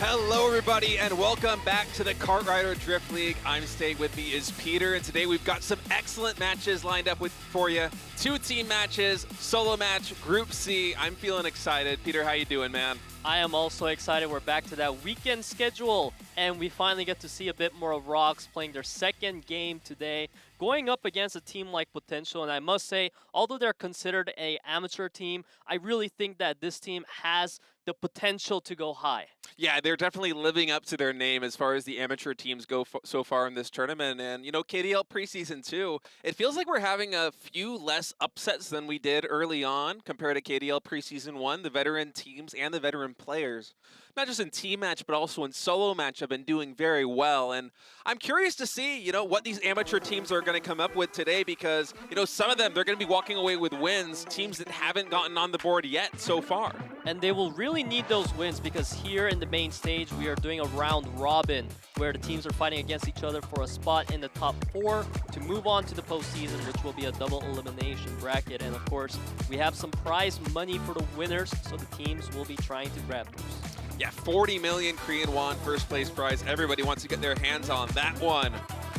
Hello everybody and welcome back to the Kart Rider Drift League. I'm Stay, with me is Peter, and today we've got some excellent matches lined up for you. 2 team matches, solo match, Group C. I'm feeling excited. Peter, how you doing, man? I am also excited. We're back to that weekend schedule, and we finally get to see a bit more of ROX playing their second game today, going up against a team like Potential. And I must say, although they're considered an amateur team, I really think that this team has the potential to go high. Yeah, they're definitely living up to their name as far as the amateur teams go so far in this tournament. And, you know, KDL Preseason 2, it feels like we're having a few less upsets than we did early on compared to KDL Preseason 1. The veteran teams and the veteran players, not just in team match, but also in solo match, have been doing very well. And I'm curious to see, you know, what these amateur teams are going to come up with today because, you know, some of them, they're going to be walking away with wins, teams that haven't gotten on the board yet so far. And they will really need those wins because here in the main stage, we are doing a round robin where the teams are fighting against each other for a spot in the top 4 to move on to the postseason, which will be a double elimination bracket. And of course, we have some prize money for the winners, so the teams will be trying to grab those. Yeah, 40 million Korean won first place prize. Everybody wants to get their hands on that one.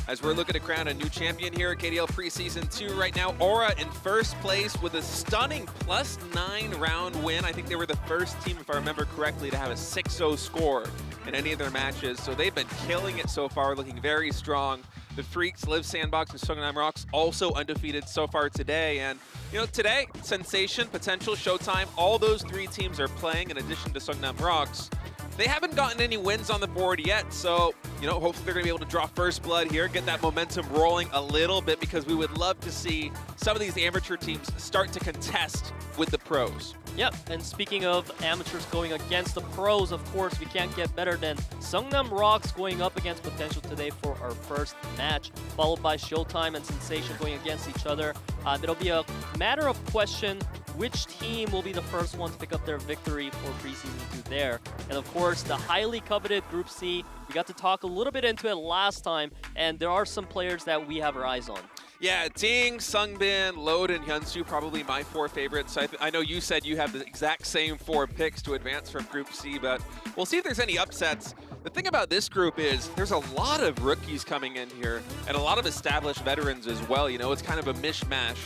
As we're looking to crown a new champion here at KDL Preseason 2 right now, Aura in first place with a stunning +9 round win. I think they were the first team, if I remember correctly, to have a 6-0 score in any of their matches. So they've been killing it so far, looking very strong. The Freaks, Live Sandbox, and Seongnam ROX also undefeated so far today. And, you know, today, Sensation, Potential, Showtime, all those 3 teams are playing in addition to Seongnam ROX. They haven't gotten any wins on the board yet, so, you know, hopefully they're going to be able to draw first blood here, get that momentum rolling a little bit, because we would love to see some of these amateur teams start to contest with the pros. Yep, and speaking of amateurs going against the pros, of course, we can't get better than Seongnam ROX going up against Potential today for our first match, followed by Showtime and Sensation going against each other. It'll be a matter of question which team will be the first one to pick up their victory for Preseason 2 there. And of course, the highly coveted Group C, we got to talk a little bit into it last time, and there are some players that we have our eyes on. Yeah, DDING, SUNGBIN, Load, and Hyunsu, probably my 4 favorites. I know you said you have the exact same 4 picks to advance from Group C, but we'll see if there's any upsets. The thing about this group is there's a lot of rookies coming in here and a lot of established veterans as well. You know, it's kind of a mishmash.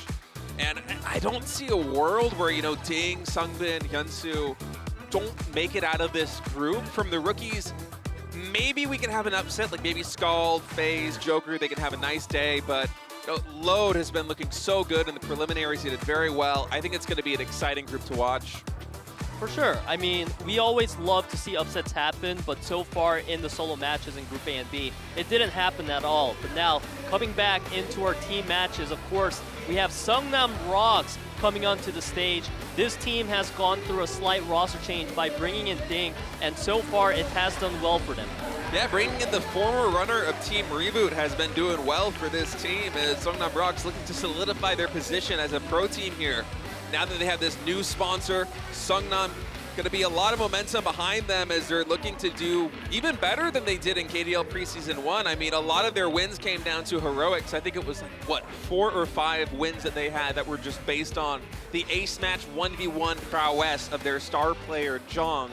And I don't see a world where, you know, DDING, SUNGBIN, Hyunsu don't make it out of this group. From the rookies, maybe we can have an upset, like maybe Skald, Feiz, Joker, they can have a nice day, but you know, Load has been looking so good in the preliminaries. He did very well. I think it's going to be an exciting group to watch. For sure. I mean, we always love to see upsets happen, but so far in the solo matches in Group A and B, it didn't happen at all. But now, coming back into our team matches, of course, we have Seongnam ROX coming onto the stage. This team has gone through a slight roster change by bringing in DDING, and so far it has done well for them. Yeah, bringing in the former runner of Team Reboot has been doing well for this team, as Seongnam ROX looking to solidify their position as a pro team here. Now that they have this new sponsor, Seongnam, going to be a lot of momentum behind them as they're looking to do even better than they did in KDL Preseason 1. I mean, a lot of their wins came down to heroics. I think it was like, what, 4 or 5 wins that they had that were just based on the ace match 1v1 prowess of their star player, Jong.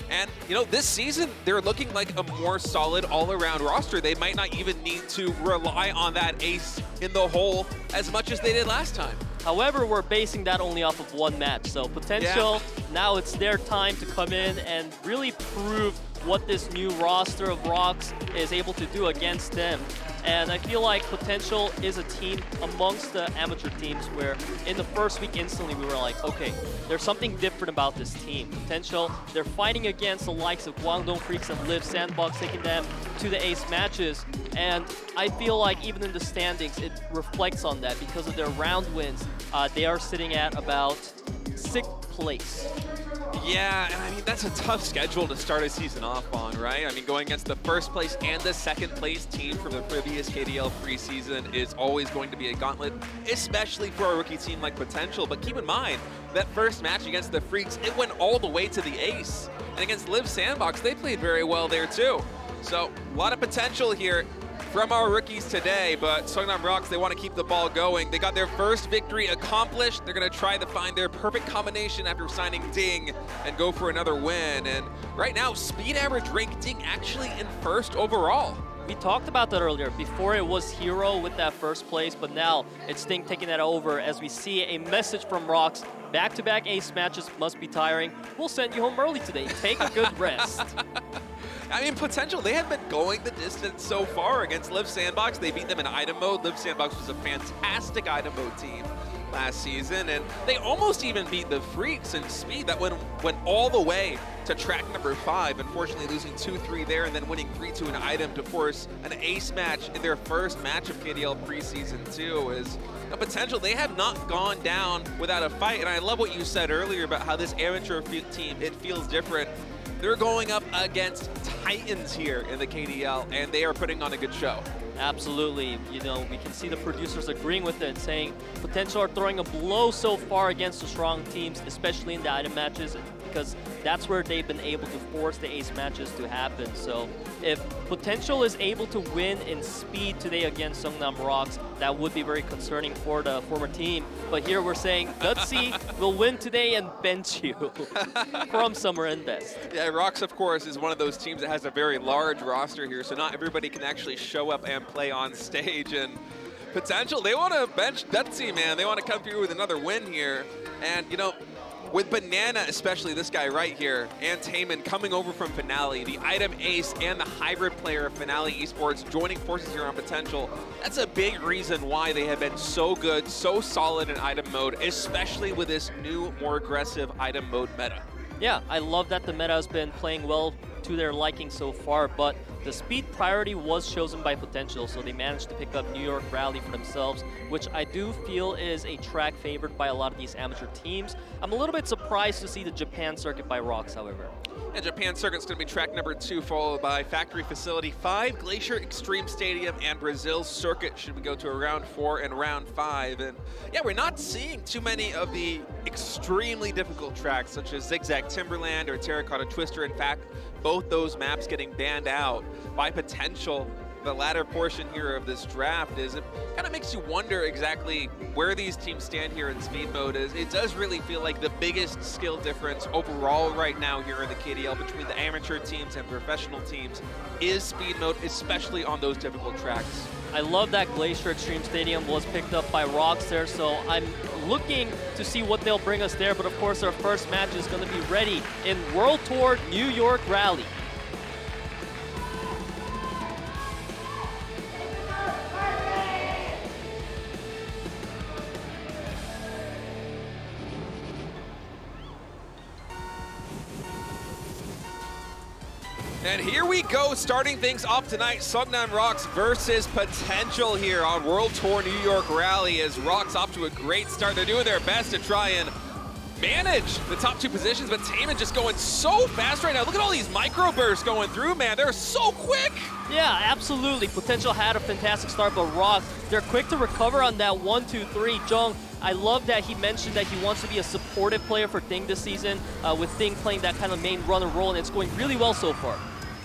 And, you know, this season, they're looking like a more solid all-around roster. They might not even need to rely on that ace in the hole as much as they did last time. However, we're basing that only off of 1 match. So Potential, now it's their time to come in and really prove what this new roster of ROX is able to do against them. And I feel like Potential is a team amongst the amateur teams where in the first week instantly we were like, okay, there's something different about this team. Potential, they're fighting against the likes of Guangdong Freaks and Live Sandbox, taking them to the ace matches. And I feel like even in the standings, it reflects on that because of their round wins. They are sitting at about 6th place. Yeah, and I mean, that's a tough schedule to start a season off on, right? I mean, going against the first place and the second place team from the previous KDL preseason is always going to be a gauntlet, especially for a rookie team like Potential. But keep in mind, that first match against the Freaks, it went all the way to the ace. And against Live Sandbox, they played very well there too. So, a lot of potential here from our rookies today, but Seongnam ROX, they want to keep the ball going. They got their first victory accomplished. They're going to try to find their perfect combination after signing DDING and go for another win. And right now, speed average rank DDING actually in first overall. We talked about that earlier. Before it was Hero with that first place, but now it's DDING taking that over as we see a message from ROX. Back-to-back ace matches must be tiring. We'll send you home early today. Take a good rest. I mean, Potential, they have been going the distance so far against Live Sandbox. They beat them in item mode. Live Sandbox was a fantastic item mode team last season, and they almost even beat the Freaks in speed. That went all the way to track number 5, unfortunately losing 2-3 there and then winning 3-2 in item to force an ace match in their first match of KDL Preseason 2. Is a Potential, they have not gone down without a fight, and I love what you said earlier about how this amateur team, it feels different. They're going up against Titans here in the KDL, and they are putting on a good show. Absolutely. You know, we can see the producers agreeing with it, saying Potential are throwing a blow so far against the strong teams, especially in the item matches, because that's where they've been able to force the ace matches to happen. So if Potential is able to win in speed today against Seongnam ROX, that would be very concerning for the former team. But here we're saying Gutsy will win today and bench you from Summer Invest. Yeah, ROX, of course, is one of those teams that has a very large roster here, so not everybody can actually show up and play on stage. And Potential, they want to bench Gutsy, man. They want to come through with another win here. And, you know, with Banana, especially this guy right here, and Taemin coming over from Finale, the item ace and the hybrid player of Finale Esports joining forces here on Potential, that's a big reason why they have been so good, so solid in item mode, especially with this new, more aggressive item mode meta. Yeah, I love that the meta has been playing well to their liking so far, but the speed priority was chosen by Potential, so they managed to pick up New York Rally for themselves, which I do feel is a track favored by a lot of these amateur teams. I'm a little bit surprised to see the Japan circuit by ROX, however. And Japan circuit's going to be track number 2, followed by Factory Facility 5, Glacier Extreme Stadium, and Brazil circuit should we go to a round 4 and round 5. And yeah, we're not seeing too many of the extremely difficult tracks such as Zigzag Timberland or Terracotta Twister. In fact, both those maps getting banned out by Potential. The latter portion here of this draft is, it kind of makes you wonder exactly where these teams stand here in speed mode. It does really feel like the biggest skill difference overall right now here in the KDL between the amateur teams and professional teams is speed mode, especially on those difficult tracks. I love that Glacier Extreme Stadium was picked up by ROX there, so I'm looking to see what they'll bring us there, but of course our first match is going to be ready in World Tour New York Rally. And here we go, starting things off tonight, Seongnam ROX versus Potential here on World Tour New York Rally, as ROX off to a great start. They're doing their best to try and manage the top 2 positions, but Taemin just going so fast right now. Look at all these micro bursts going through, man. They're so quick. Yeah, absolutely. Potential had a fantastic start, but ROX, they're quick to recover on that 1-2-3. Jung, I love that he mentioned that he wants to be a supportive player for DDING this season, with DDING playing that kind of main runner role, and it's going really well so far.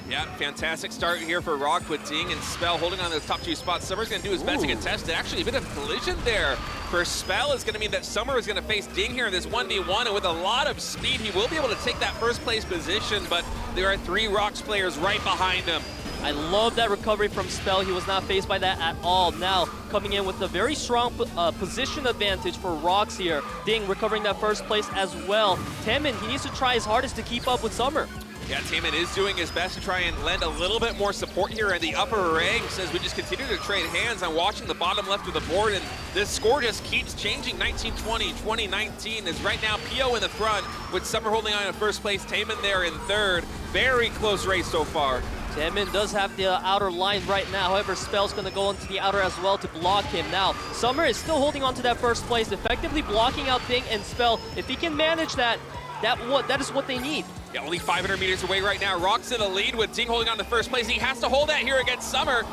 Yeah, fantastic start here for ROX with DDING and Spell holding on to those top 2 spots. Summer's going to do his best to contest it. Actually, a bit of collision there for Spell is going to mean that Summer is going to face DDING here in this 1v1, and with a lot of speed, he will be able to take that first place position, but there are 3 ROX players right behind him. I love that recovery from Spell. He was not faced by that at all. Now, coming in with a very strong position advantage for ROX here. DDING recovering that first place as well. Taemin, he needs to try his hardest to keep up with Summer. Yeah, Taemin is doing his best to try and lend a little bit more support here in the upper ranks as we just continue to trade hands. I'm watching the bottom left of the board, and this score just keeps changing. 19-20, 20-19 is right now PO in the front with Summer holding on in first place, Taemin there in third. Very close race so far. Taemin does have the outer line right now. However, Spell's going to go into the outer as well to block him. Now, Summer is still holding on to that first place, effectively blocking out DDING and Spell. If he can manage that, that is what they need. Yeah, only 500 meters away right now. ROX in the lead with DDING holding on to first place. He has to hold that here against Summer.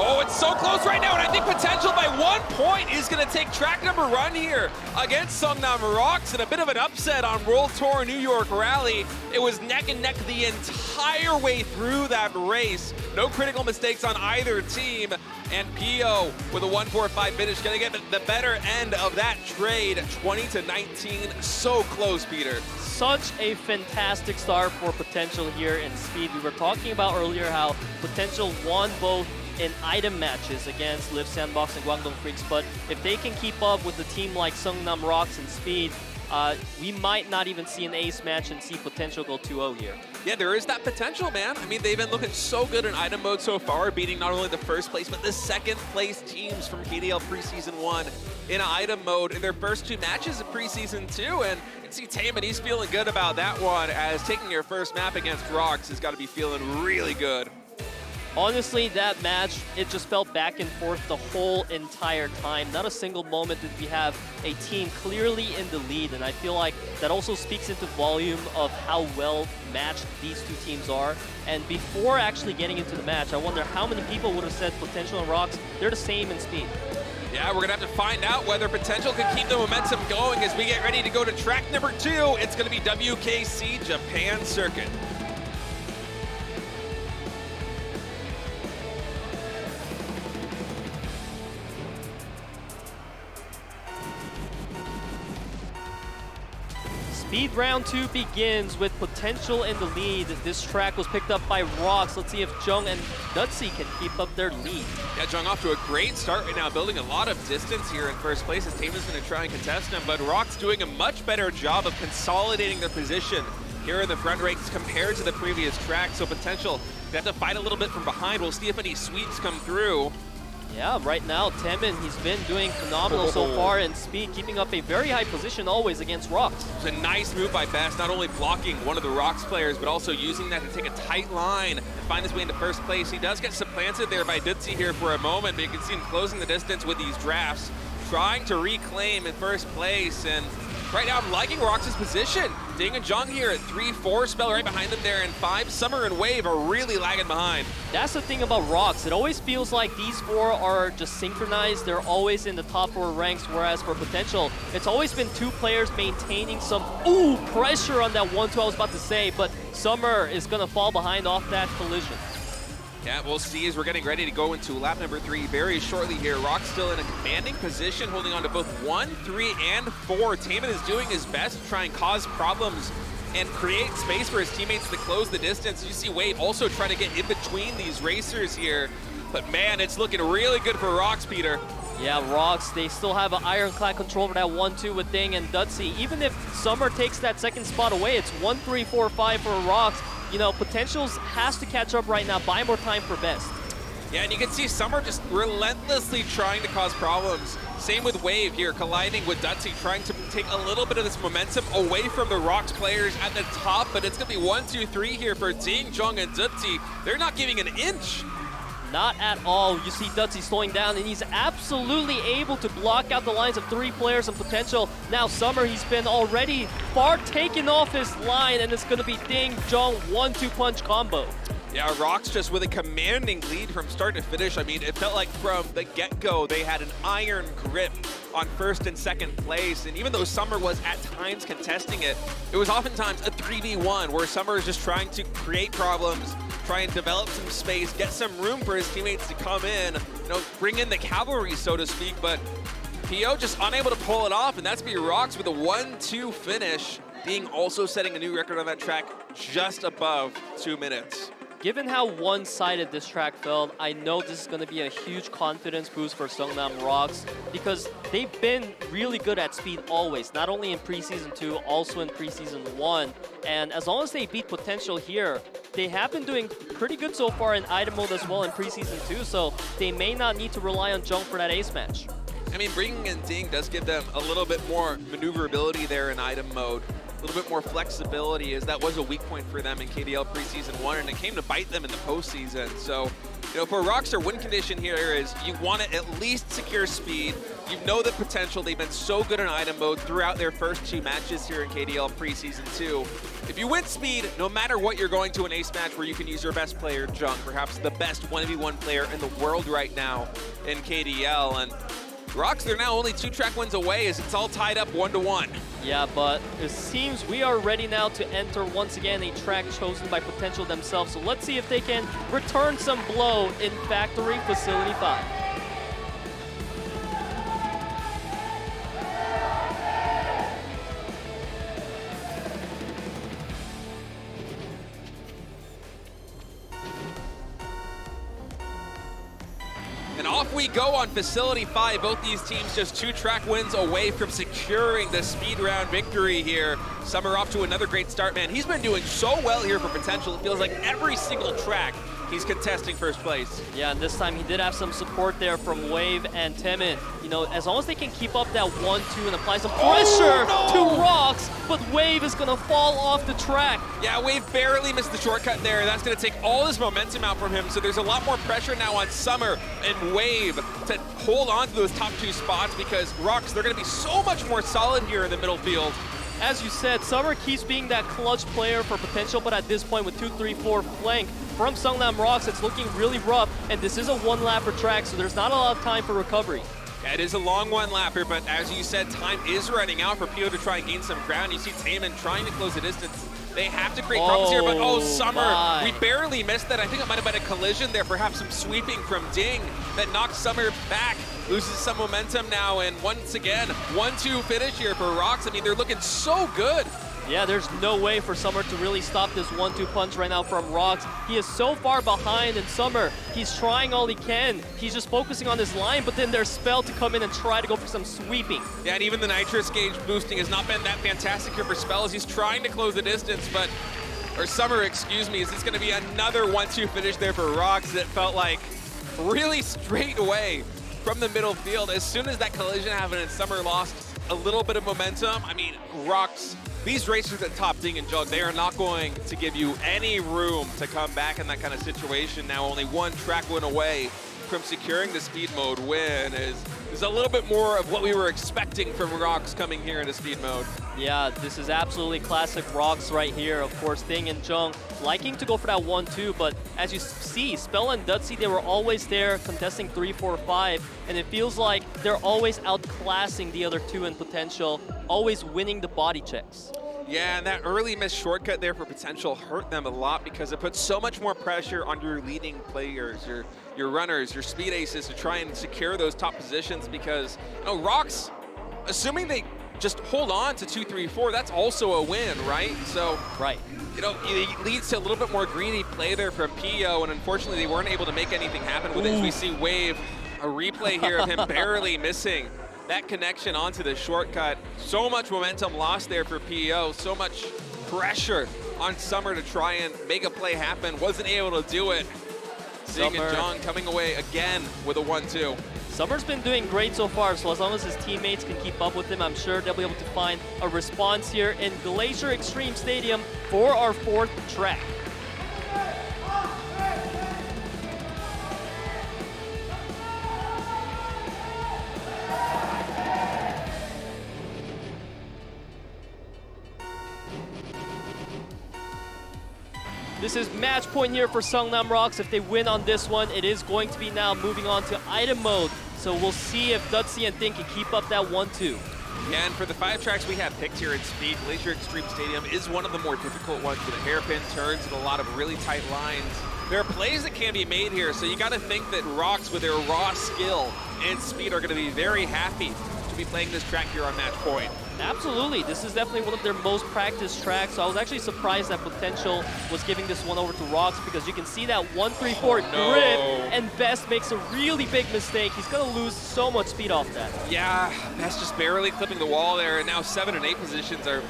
Oh, it's so close right now, and I think Potential by 1 point is going to take track number one here against Seongnam ROX, and a bit of an upset on World Tour New York Rally. It was neck and neck the entire way through that race. No critical mistakes on either team, and PO with a 1-4-5 finish going to get the better end of that trade, 20-19. So close, Peter. Such a fantastic start for Potential here in Speed. We were talking about earlier how Potential won both in item matches against Live Sandbox and Guangdong Freaks, but if they can keep up with a team like Seongnam ROX and Speed, we might not even see an ace match and see Potential go 2-0 here. Yeah, there is that potential, man. I mean, they've been looking so good in item mode so far, beating not only the first place, but the second place teams from KDL Preseason 1 in item mode in their first two matches of Preseason 2. And you can see Taman, he's feeling good about that one, as taking your first map against ROX has got to be feeling really good. Honestly, that match, it just felt back and forth the whole entire time. Not a single moment did we have a team clearly in the lead, and I feel like that also speaks into volume of how well matched these two teams are. And before actually getting into the match, I wonder how many people would have said Potential and ROX, they're the same in speed. Yeah, we're going to have to find out whether Potential can keep the momentum going as we get ready to go to track number 2. It's going to be WKC Japan Circuit. Speed round 2 begins with Potential in the lead. This track was picked up by ROX. Let's see if Jung and Dutzy can keep up their lead. Yeah, Jung off to a great start right now, building a lot of distance here in first place as Taman's going to try and contest him, but ROX doing a much better job of consolidating their position here in the front ranks compared to the previous track. So Potential, they have to fight a little bit from behind. We'll see if any sweeps come through. Yeah, right now, Taman, he's been doing phenomenal so far in speed, keeping up a very high position always against ROX. It's a nice move by Best, not only blocking one of the ROX players, but also using that to take a tight line and find his way into first place. He does get supplanted there by Dutzy here for a moment, but you can see him closing the distance with these drafts, trying to reclaim in first place. And right now, I'm liking ROX's position. Ding and Jung here at 3-4, Spell right behind them there, and 5. Summer and Wave are really lagging behind. That's the thing about ROX. It always feels like these 4 are just synchronized. They're always in the top 4 ranks, whereas for Potential, it's always been 2 players maintaining some, pressure on that 1-2 I was about to say, but Summer is going to fall behind off that collision. Yeah, we'll see as we're getting ready to go into lap number 3 very shortly here. ROX still in a commanding position, holding on to both 1, 3, and 4. Taman is doing his best to try and cause problems and create space for his teammates to close the distance. You see Wave also trying to get in between these racers here. But man, it's looking really good for ROX, Peter. Yeah, ROX, they still have an ironclad control over that 1-2 with Ding and Dutzy. Even if Summer takes that second spot away, it's 1-3-4-5 for ROX. You know, Potentials has to catch up right now, buy more time for Best. Yeah, and you can see Summer just relentlessly trying to cause problems. Same with Wave here, colliding with Dutzy, trying to take a little bit of this momentum away from the ROX players at the top, but it's going to be 1-2-3 here for Ding, Jung, and Dutzy. They're not giving an inch. Not at all. You see Dutzy slowing down, and he's absolutely able to block out the lines of 3 players and Potential. Now Summer, he's been already far taken off his line, and it's going to be Ding, Jung, 1-2 punch combo. Yeah, ROX just with a commanding lead from start to finish. I mean, it felt like from the get-go they had an iron grip on first and second place, and even though Summer was at times contesting it, it was oftentimes a 3v1 where Summer is just trying to create problems, try and develop some space, get some room for his teammates to come in, you know, bring in the cavalry, so to speak, but PO just unable to pull it off, and that's be ROX with a 1-2 finish, being also setting a new record on that track just above 2 minutes. Given how one-sided this track felt, I know this is going to be a huge confidence boost for Seongnam ROX because they've been really good at speed always, not only in Preseason 2, also in Preseason 1. And as long as they beat Potential here, they have been doing pretty good so far in item mode as well in Preseason 2, so they may not need to rely on Jung for that ace match. I mean, bringing in Ding does give them a little bit more maneuverability there in item mode. a little bit more flexibility, as that was a weak point for them in KDL Preseason 1, and it came to bite them in the postseason. So, you know, for ROX, their win condition here is you want to at least secure speed. You know the potential. They've been so good in item mode throughout their first 2 matches here in KDL Preseason 2. If you win speed, no matter what, you're going to an ace match where you can use your best player, Jung, perhaps the best 1v1 player in the world right now in KDL. And ROX, they're now only 2 track wins away as it's all tied up 1-1. Yeah, but it seems we are ready now to enter once again a track chosen by Potential themselves. So let's see if they can return some blow in Factory Facility 5. And off we go on Facility 5. Both these teams just 2 track wins away from securing the speed round victory here. Summer off to another great start, man. He's been doing so well here for Potential. It feels like every single track he's contesting first place. Yeah, and this time he did have some support there from Wave and Temin. You know, as long as they can keep up that 1-2 and apply some pressure to ROX, but Wave is going to fall off the track. Yeah, Wave barely missed the shortcut there. That's going to take all this momentum out from him, so there's a lot more pressure now on Summer and Wave to hold on to those top 2 spots, because ROX, they're going to be so much more solid here in the middle field. As you said, Summer keeps being that clutch player for Potential, but at this point with 2-3-4 flank from Seongnam ROX, it's looking really rough, and this is a 1-lapper track, so there's not a lot of time for recovery. Yeah, it is a long 1-lapper, but as you said, time is running out for PO to try and gain some ground. You see Taemin trying to close the distance. They have to create problems here, but Summer, we barely missed that. I think it might have been a collision there, perhaps some sweeping from DDING that knocked Summer back. Loses some momentum now, and once again, 1-2 finish here for ROX. I mean, they're looking so good. Yeah, there's no way for Summer to really stop this 1-2 punch right now from ROX. He is so far behind in Summer. He's trying all he can. He's just focusing on his line, but then there's Spell to come in and try to go for some sweeping. Yeah, and even the Nitrous gauge boosting has not been that fantastic here for Spell as he's trying to close the distance, but, or Summer, excuse me, is this gonna be another 1-2 finish there for ROX that felt like really straight away from the middle field. As soon as that collision happened and Summer lost a little bit of momentum, I mean, ROX, these racers at top, DDING and Jug, they are not going to give you any room to come back in that kind of situation. Now only 1 track win away from securing the speed mode win is a little bit more of what we were expecting from ROX coming here into speed mode. Yeah, this is absolutely classic ROX right here. Of course, DDING and Jung liking to go for that 1-2, but as you see, Spell and Dutsy, they were always there contesting 3, 4, 5, and it feels like they're always outclassing the other 2 in Potential, always winning the body checks. Yeah, and that early missed shortcut there for Potential hurt them a lot because it puts so much more pressure on your leading players, your runners, your speed aces to try and secure those top positions, because, you know, ROX, assuming they just hold on to 2, 3, 4, that's also a win, right? So, right. You know, it leads to a little bit more greedy play there from PO, and unfortunately they weren't able to make anything happen with it. As we see Wave, a replay here of him barely missing that connection onto the shortcut. So much momentum lost there for PO, so much pressure on Summer to try and make a play happen. Wasn't able to do it. DDING and Jung coming away again with a 1-2. Summer's been doing great so far, so as long as his teammates can keep up with him, I'm sure they'll be able to find a response here in Glacier Extreme Stadium for our 4th track. This is match point here for Seongnam ROX. If they win on this one, it is going to be now moving on to item mode. So we'll see if Dutsy and DDING can keep up that 1-2. Yeah, and for the 5 tracks we have picked here in Speed, Glacier Extreme Stadium is one of the more difficult ones with hairpin turns and a lot of really tight lines. There are plays that can be made here, so you got to think that ROX, with their raw skill and speed, are going to be very happy to be playing this track here on match point. Absolutely. This is definitely one of their most practiced tracks, so I was actually surprised that Potential was giving this one over to ROX, because you can see that 1-3-4 grip, and Best makes a really big mistake. He's going to lose so much speed off that. Yeah, Best just barely clipping the wall there, and now 7 and 8 positions are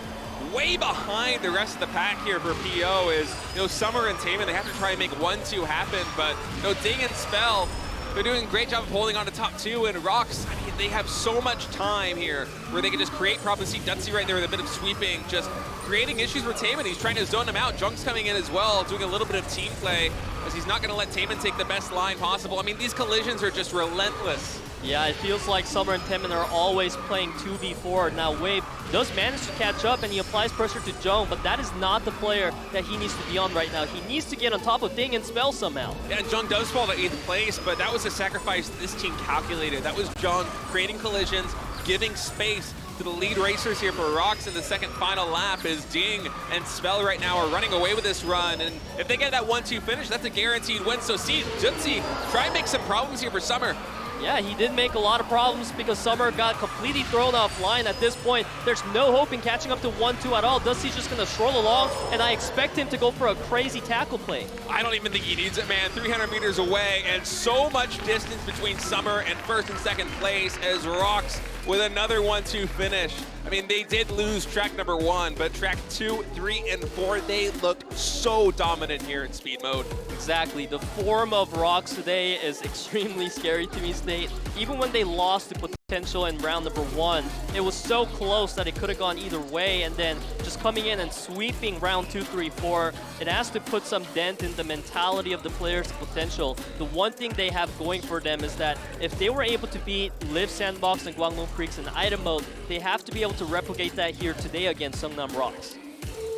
way behind the rest of the pack here for PO. Is, you know, Summer and Taemin, they have to try and make 1-2 happen, but, you know, DDING and Spell, They're doing a great job of holding on to top 2, and ROX, I mean, they have so much time here where they can just create problems. See Dutsy right there with a bit of sweeping, just creating issues with Taemin. He's trying to zone him out. Junk's coming in as well, doing a little bit of team play, as he's not going to let Taemin take the best line possible. I mean, these collisions are just relentless. Yeah, it feels like Summer and Taemin are always playing 2v4. Now Wave does manage to catch up and he applies pressure to Jung, but that is not the player that he needs to be on right now. He needs to get on top of DDING and Spell somehow. Yeah, Jung does fall to 8th place, but that was a sacrifice this team calculated. That was Jung creating collisions, giving space to the lead racers here for ROX in the second final lap, as DDING and Spell right now are running away with this run. And if they get that 1-2 finish, that's a guaranteed win. So see Dutsy try and make some problems here for Summer. Yeah, he did make a lot of problems because Summer got completely thrown offline at this point. There's no hope in catching up to 1-2 at all. Dusty's just going to stroll along, and I expect him to go for a crazy tackle play. I don't even think he needs it, man. 300 meters away, and so much distance between Summer and first and second place as ROX with another 1-2 finish. I mean, they did lose track number 1, but track 2, 3, and 4, they looked so dominant here in speed mode. Exactly. The form of ROX today is extremely scary to me, State. Even when they lost to Potential in round number 1, it was so close that it could have gone either way, and then just coming in and sweeping round 2, 3, 4, it has to put some dent in the mentality of the players to Potential. The one thing they have going for them is that if they were able to beat Live Sandbox and Gwangnam Creeks in item mode, they have to be able to replicate that here today against Seongnam ROX.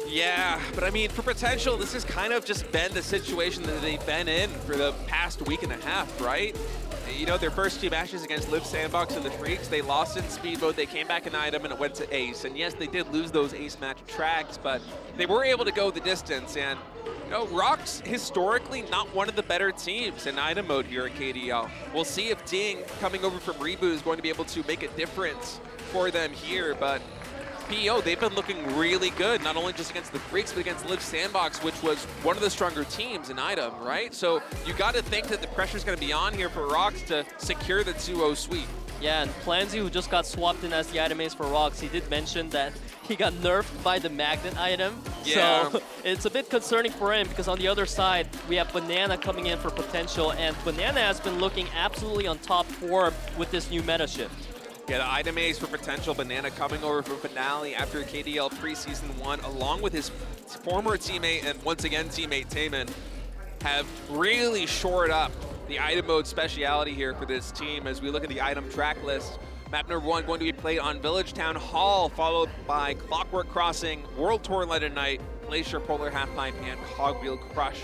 Yeah, but I mean, for Potential, this has kind of just been the situation that they've been in for the past week and a half, right? You know, their first 2 matches against Live Sandbox and the Freaks, they lost in speed mode, they came back in item, and it went to ace. And yes, they did lose those ace match tracks, but they were able to go the distance. And, you know, ROX, historically, not one of the better teams in item mode here at KDL. We'll see if DDING, coming over from Reboot, is going to be able to make a difference for them here, but PEO, they've been looking really good, not only just against the Freaks, but against Live Sandbox, which was one of the stronger teams in item, right? So you got to think that the pressure's going to be on here for ROX to secure the 2-0 sweep. Yeah, and Plansy, who just got swapped in as the item ace for ROX, he did mention that he got nerfed by the magnet item. Yeah. So it's a bit concerning for him because on the other side, we have Banana coming in for Potential, and Banana has been looking absolutely on top form with this new meta shift. Yeah, the item ace for Potential, Banana coming over from Finale after KDL Preseason 1, along with his former teammate and once again teammate Taemin, have really shored up the item mode speciality here for this team. As we look at the item track list, map number 1 going to be played on Village Town Hall, followed by Clockwork Crossing, World Tour London Night, Glacier Polar Halfpipe, and Cogwheel Crush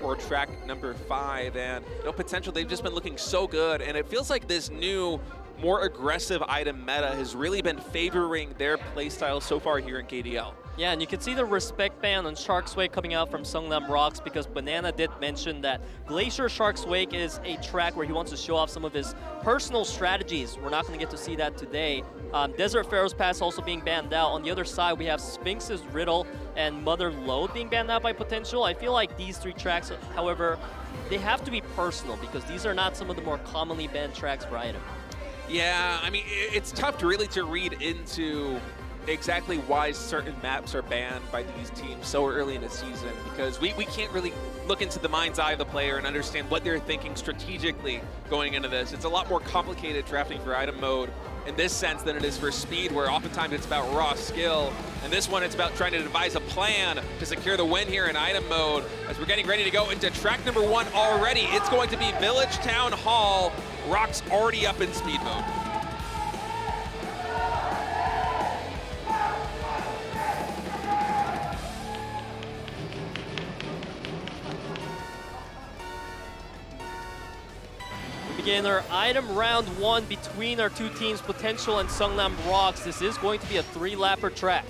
for track number 5. And you know, Potential, they've just been looking so good, and it feels like this new, more aggressive item meta has really been favoring their playstyle so far here in KDL. Yeah, and you can see the respect ban on Shark's Wake coming out from Seongnam ROX because Banana did mention that Glacier Shark's Wake is a track where he wants to show off some of his personal strategies. We're not going to get to see that today. Desert Pharaoh's Pass also being banned out. On the other side, we have Sphinx's Riddle and Mother Lode being banned out by Potential. I feel like these 3 tracks, however, they have to be personal because these are not some of the more commonly banned tracks for item. Yeah, I mean, it's tough to really read into exactly why certain maps are banned by these teams so early in the season, because we can't really look into the mind's eye of the player and understand what they're thinking strategically going into this. It's a lot more complicated drafting for item mode in this sense than it is for speed, where oftentimes it's about raw skill. And this one, it's about trying to devise a plan to secure the win here in item mode. As we're getting ready to go into track number 1 already, it's going to be Village Town Hall. ROX already up in speed mode. We begin our item round 1 between our 2 teams, Potential and Seongnam ROX. This is going to be a 3-lapper track.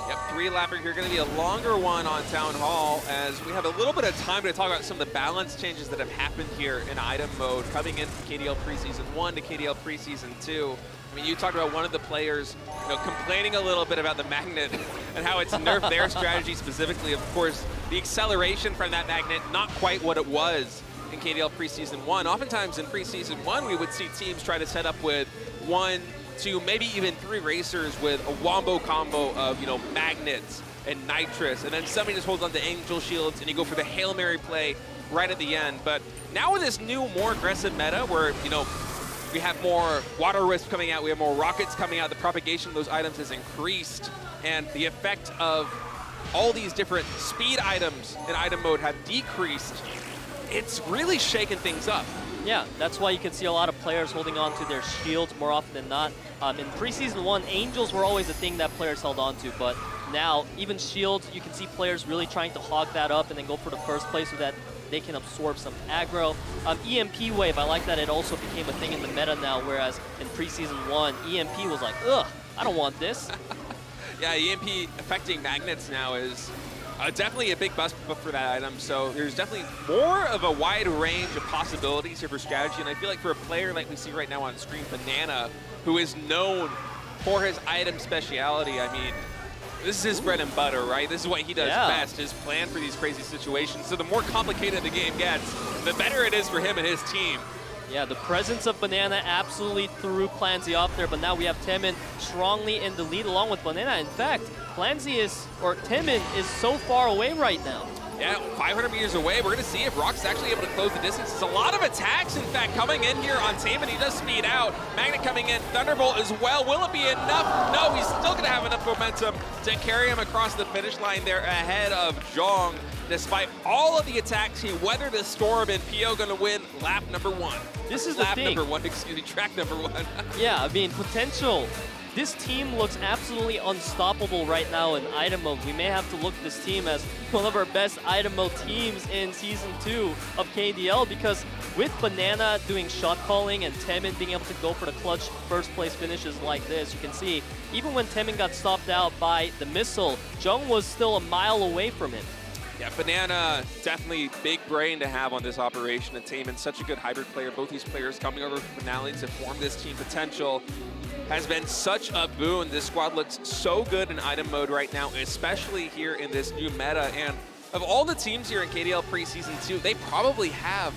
Yep, 3-lapper here, going to be a longer one on Town Hall, as we have a little bit of time to talk about some of the balance changes that have happened here in item mode, coming in from KDL Preseason 1 to KDL Preseason 2. I mean, you talked about one of the players, you know, complaining a little bit about the magnet and how it's nerfed their strategy specifically. Of course, the acceleration from that magnet, not quite what it was in KDL Preseason 1. Oftentimes in Preseason 1, we would see teams try to set up with 1, 2, maybe even 3 racers with a wombo combo of, you know, magnets and nitrous, and then somebody just holds on to angel shields and you go for the Hail Mary play right at the end. But now with this new, more aggressive meta where, you know, we have more water wisp coming out, we have more rockets coming out, the propagation of those items has increased, and the effect of all these different speed items in item mode have decreased. It's really shaken things up. Yeah, that's why you can see a lot of players holding on to their shields more often than not. In Preseason 1, angels were always a thing that players held on to, but now even shields, you can see players really trying to hog that up and then go for the first place so that they can absorb some aggro. EMP wave, I like that it also became a thing in the meta now, whereas in Preseason 1, EMP was like, ugh, I don't want this. Yeah, EMP affecting magnets now is definitely a big bust for that item, so there's definitely more of a wide range of possibilities here for strategy, and I feel like for a player like we see right now on screen, Banana, who is known for his item speciality, I mean, this is his bread and butter, right? This is what he does best, his plan for these crazy situations. So the more complicated the game gets, the better it is for him and his team. Yeah, the presence of Banana absolutely threw Plansy off there, but now we have Temin strongly in the lead along with Banana. In fact, Temin is so far away right now. Yeah, 500 meters away. We're going to see if ROX is actually able to close the distance. There's a lot of attacks, in fact, coming in here on Temin. He does speed out. Magnet coming in. Thunderbolt as well. Will it be enough? No, he's still going to have enough momentum to carry him across the finish line there ahead of Jong. Despite all of the attacks, he weathered the storm, and PO going to win lap number 1. This is lap the thing. number 1, excuse me, track number 1. Yeah, I mean, potential. This team looks absolutely unstoppable right now in item mode. We may have to look at this team as one of our best item mode teams in Season 2 of KDL, because with Banana doing shot calling and Temin being able to go for the clutch first place finishes like this, you can see even when Temin got stopped out by the missile, Jung was still a mile away from him. Yeah, Banana, definitely big brain to have on this operation, and Temin's such a good hybrid player. Both these players coming over from Finale to form this team potential has been such a boon. This squad looks so good in item mode right now, especially here in this new meta. And of all the teams here in KDL Preseason 2, they probably have,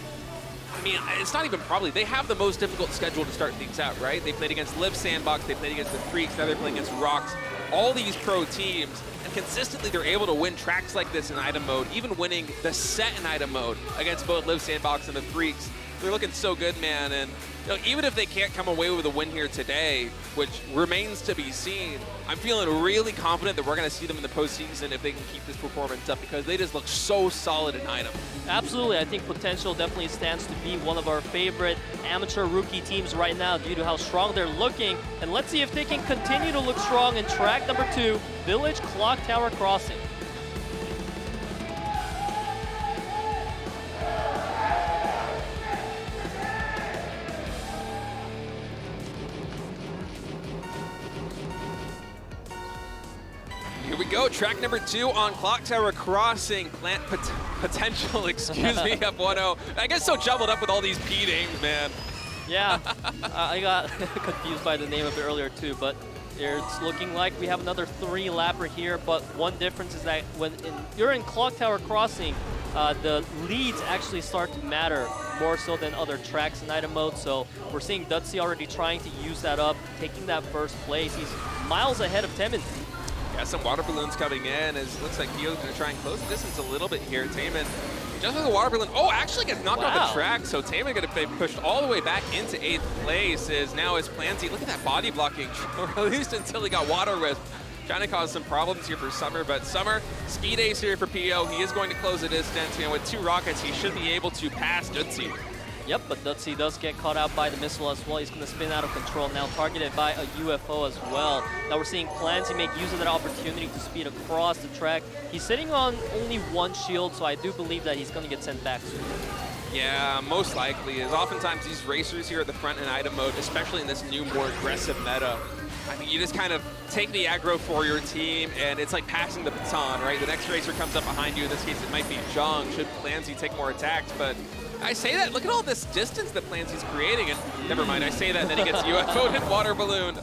I mean, it's not even probably, they have the most difficult schedule to start things out, right? They played against Live Sandbox, they played against the Freaks, now they're playing against ROX. All these pro teams, and consistently they're able to win tracks like this in item mode, even winning the set in item mode against both Live Sandbox and the Freaks. They're looking so good, man, and you know, even if they can't come away with a win here today, which remains to be seen, I'm feeling really confident that we're going to see them in the postseason if they can keep this performance up, because they just look so solid in item. Absolutely, I think Potential definitely stands to be one of our favorite amateur rookie teams right now due to how strong they're looking. And let's see if they can continue to look strong in track number 2, Village Clock Tower Crossing. Here we go, track number 2 on Clock Tower Crossing. Plant Potential, excuse me, up 1-0. I get so jumbled up with all these P-names, man. Yeah, I got confused by the name of it earlier too, but it's looking like we have another 3-lapper here, but one difference is that when you're in Clock Tower Crossing, the leads actually start to matter more so than other tracks in item mode, so we're seeing Dutzy already trying to use that up, taking that first place. He's miles ahead of Temin. Yeah, some water balloons coming in. As looks like Pio's going to try and close the distance a little bit here. Temin just with the water balloon. Oh, actually gets knocked off the track. So Temin going to be pushed all the way back into 8th place. Is now as Plansy. Look at that body blocking, or at least until he got water wisp. Trying to cause some problems here for Summer, but Summer, speed ace here for Pio. He is going to close the distance, and with 2 rockets, he should be able to pass Dutzy. Yep, but Dutzy does get caught out by the missile as well. He's going to spin out of control, now targeted by a UFO as well. Now we're seeing Plansy make use of that opportunity to speed across the track. He's sitting on only 1 shield, so I do believe that he's going to get sent back soon. Yeah, most likely. Is oftentimes these racers here at the front in item mode, especially in this new, more aggressive meta, I think you just kind of take the aggro for your team, and it's like passing the baton, right? The next racer comes up behind you. In this case, it might be Jong, should Plansy take more attacks, but I say that, look at all this distance that Plansy's creating, and never mind, I say that, and then he gets UFO'd and water ballooned.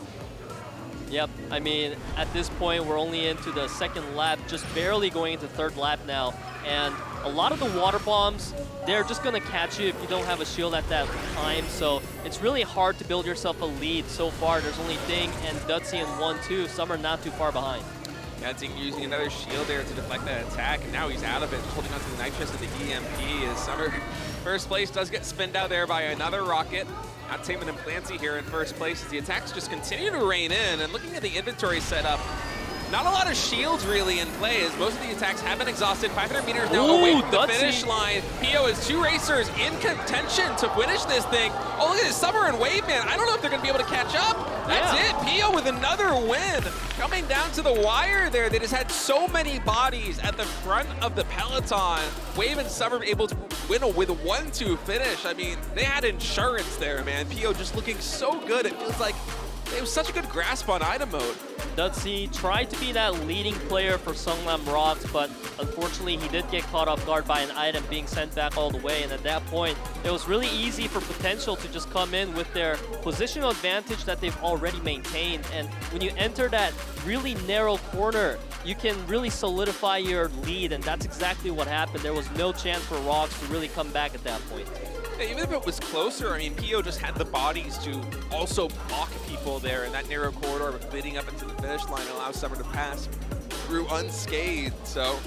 Yep, I mean, at this point, we're only into the second lap, just barely going into third lap now. And a lot of the water bombs, they're just gonna catch you if you don't have a shield at that time. So it's really hard to build yourself a lead. So far, there's only Ding and Dutsy in 1-2. Some are not too far behind. Yeah, Ding using another shield there to deflect that attack, and now he's out of it, holding onto the nitrous and the EMP as Summer first place does get spinned out there by another rocket. Not Taman and Planty here in first place as the attacks just continue to rain in, and looking at the inventory setup, not a lot of shields really in play as most of the attacks have been exhausted. 500 meters now away from the finish line. Pio has 2 racers in contention to finish this thing. Oh, look at this, Summer and Wave, man. I don't know if they're going to be able to catch up. That's it. Pio with another win. Coming down to the wire there. They just had so many bodies at the front of the peloton. Wave and Summer able to win with a 1-2 finish. I mean, they had insurance there, man. Pio just looking so good. It feels like they have such a good grasp on item mode. Dutsy tried to be that leading player for Seongnam ROX, but unfortunately he did get caught off guard by an item being sent back all the way, and at that point it was really easy for Potential to just come in with their positional advantage that they've already maintained. And when you enter that really narrow corner, you can really solidify your lead, and that's exactly what happened. There was no chance for ROX to really come back at that point. Yeah, even if it was closer, I mean, Pio just had the bodies to also block people there in that narrow corridor, leading up into the finish line and allow Summer to pass through unscathed. So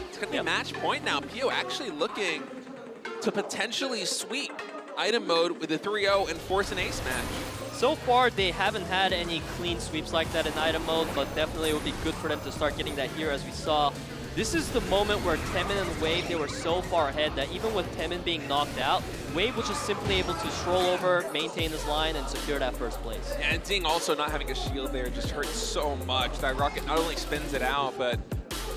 it's going to be match point now. Pio actually looking to potentially sweep item mode with a 3-0 and force an ace match. So far, they haven't had any clean sweeps like that in item mode, but definitely it would be good for them to start getting that here, as we saw. This is the moment where Taemin and Wave, they were so far ahead that even with Taemin being knocked out, Wave was just simply able to stroll over, maintain his line, and secure that first place. Yeah, and Ding also not having a shield there just hurts so much. That rocket not only spins it out, but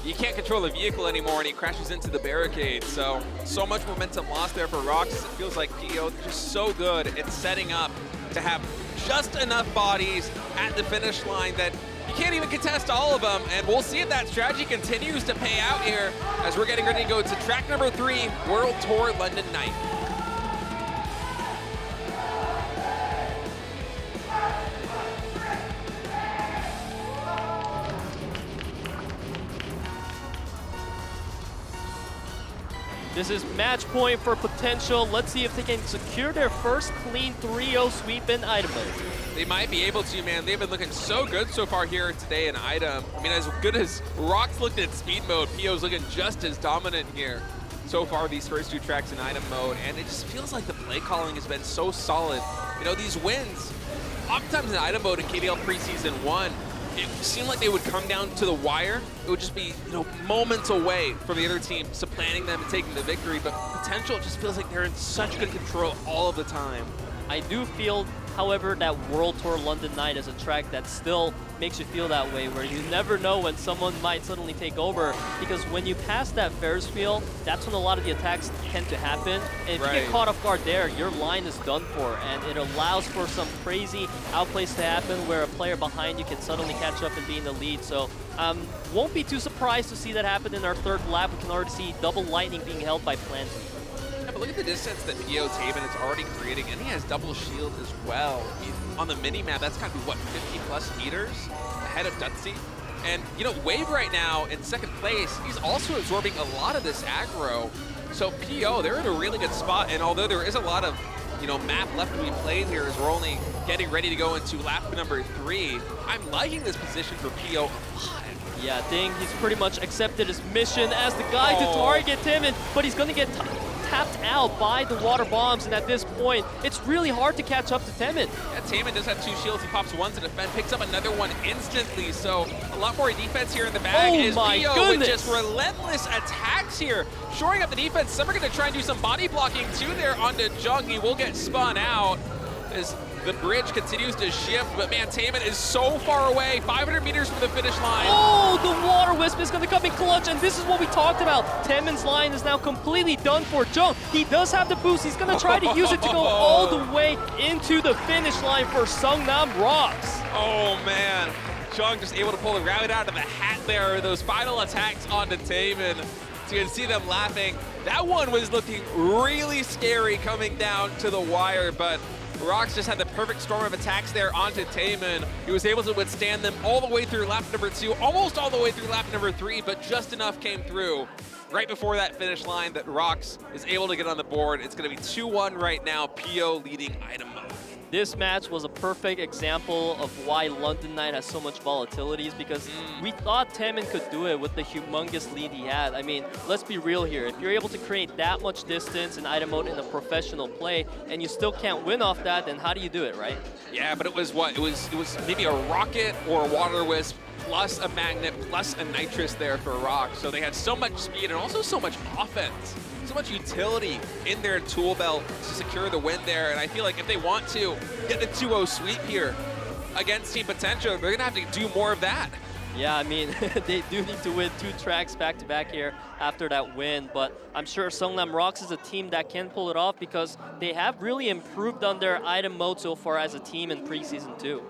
you can't control the vehicle anymore, and he crashes into the barricade. So much momentum lost there for ROX. It feels like Pio just so good at setting up to have just enough bodies at the finish line that you can't even contest all of them, and we'll see if that strategy continues to pay out here as we're getting ready to go to track number 3, World Tour London Night. This is match point for Potential. Let's see if they can secure their first clean 3-0 sweep in item mode. They might be able to, man. They've been looking so good so far here today in item. I mean, as good as ROX looked at speed mode, Pio's looking just as dominant here so far these first 2 tracks in item mode. And it just feels like the play calling has been so solid. You know, these wins, oftentimes in item mode in KDL Preseason 1, it seemed like they would come down to the wire. It would just be, you know, moments away from the other team supplanting them and taking the victory. But Potential just feels like they're in such good control all of the time. I do feel, however, that World Tour London Night is a track that still makes you feel that way, where you never know when someone might suddenly take over, because when you pass that Ferris wheel, that's when a lot of the attacks tend to happen. And if you get caught off guard there, your line is done for, and it allows for some crazy outplays to happen where a player behind you can suddenly catch up and be in the lead. So won't be too surprised to see that happen in our third lap. We can already see double lightning being held by Planty. Yeah, but look at the distance that Pio Taemin is already creating, and he has double shield as well. I mean, on the mini-map, that's got to be, what, 50+ meters ahead of Dutsy? And, you know, Wave right now in second place, he's also absorbing a lot of this aggro. So Pio, they're in a really good spot, and although there is a lot of, you know, map left to be played here as we're only getting ready to go into lap number 3, I'm liking this position for Pio a lot. Yeah, Ding, he's pretty much accepted his mission as the guy to target Taemin, but he's going to get tapped out by the water bombs, and at this point, it's really hard to catch up to Taemin. Yeah, Taemin does have 2 shields. He pops one to defend, picks up another one instantly, so a lot more defense here in the bag. Oh my Pio goodness! with just relentless attacks here, shoring up the defense. Some are going to try and do some body blocking too there onto Jung. He will get spun out as the bridge continues to shift, but man, Taemin is so far away, 500 meters from the finish line. Oh, the Water Wisp is going to come in clutch, and this is what we talked about. Taemin's line is now completely done for. Jung, he does have the boost. He's going to try to use it to go all the way into the finish line for Seongnam ROX. Oh man, Jung just able to pull the rabbit out of the hat there. Those final attacks onto Taemin. So you can see them laughing. That one was looking really scary coming down to the wire, but ROX just had the perfect storm of attacks there onto Taemin. He was able to withstand them all the way through lap number 2, almost all the way through lap number 3, but just enough came through right before that finish line that ROX is able to get on the board. It's going to be 2-1 right now, PO leading item mode. This match was a perfect example of why London Knight has so much volatilities, because we thought Taemin could do it with the humongous lead he had. I mean, let's be real here. If you're able to create that much distance in item mode in a professional play and you still can't win off that, then how do you do it, right? Yeah, but it was what? It was maybe a rocket or a water wisp plus a magnet plus a nitrous there for ROX. So they had so much speed and also so much offense. So much utility in their tool belt to secure the win there, and I feel like if they want to get the 2-0 sweep here against Team Potential, they're gonna have to do more of that. Yeah, I mean, they do need to win 2 tracks back-to-back here after that win, but I'm sure Seongnam ROX is a team that can pull it off because they have really improved on their item mode so far as a team in preseason too.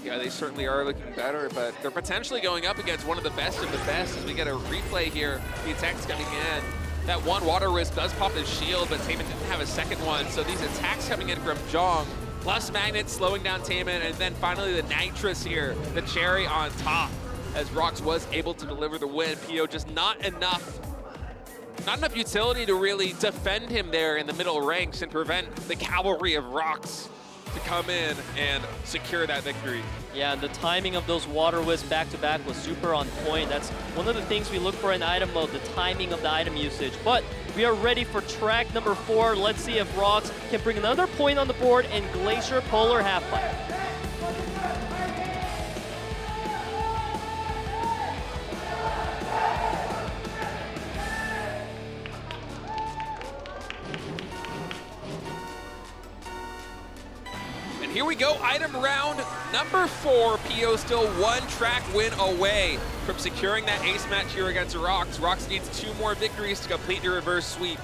Yeah, they certainly are looking better, but they're potentially going up against one of the best of the best as we get a replay here. The attacks coming in. That one water wisp does pop his shield, but Taemin didn't have a second one. So these attacks coming in from Jong, plus Magnet slowing down Taemin, and then finally the nitrous here, the cherry on top, as ROX was able to deliver the win. PO just not enough utility to really defend him there in the middle ranks and prevent the cavalry of ROX to come in and secure that victory. Yeah, and the timing of those water wisps back-to-back was super on point. That's one of the things we look for in item mode, the timing of the item usage. But we are ready for track number 4. Let's see if ROX can bring another point on the board in Glacier Polar Half-Pipe. Here we go, item round number 4. PO still 1 track win away from securing that ace match here against ROX. ROX needs 2 more victories to complete the reverse sweep.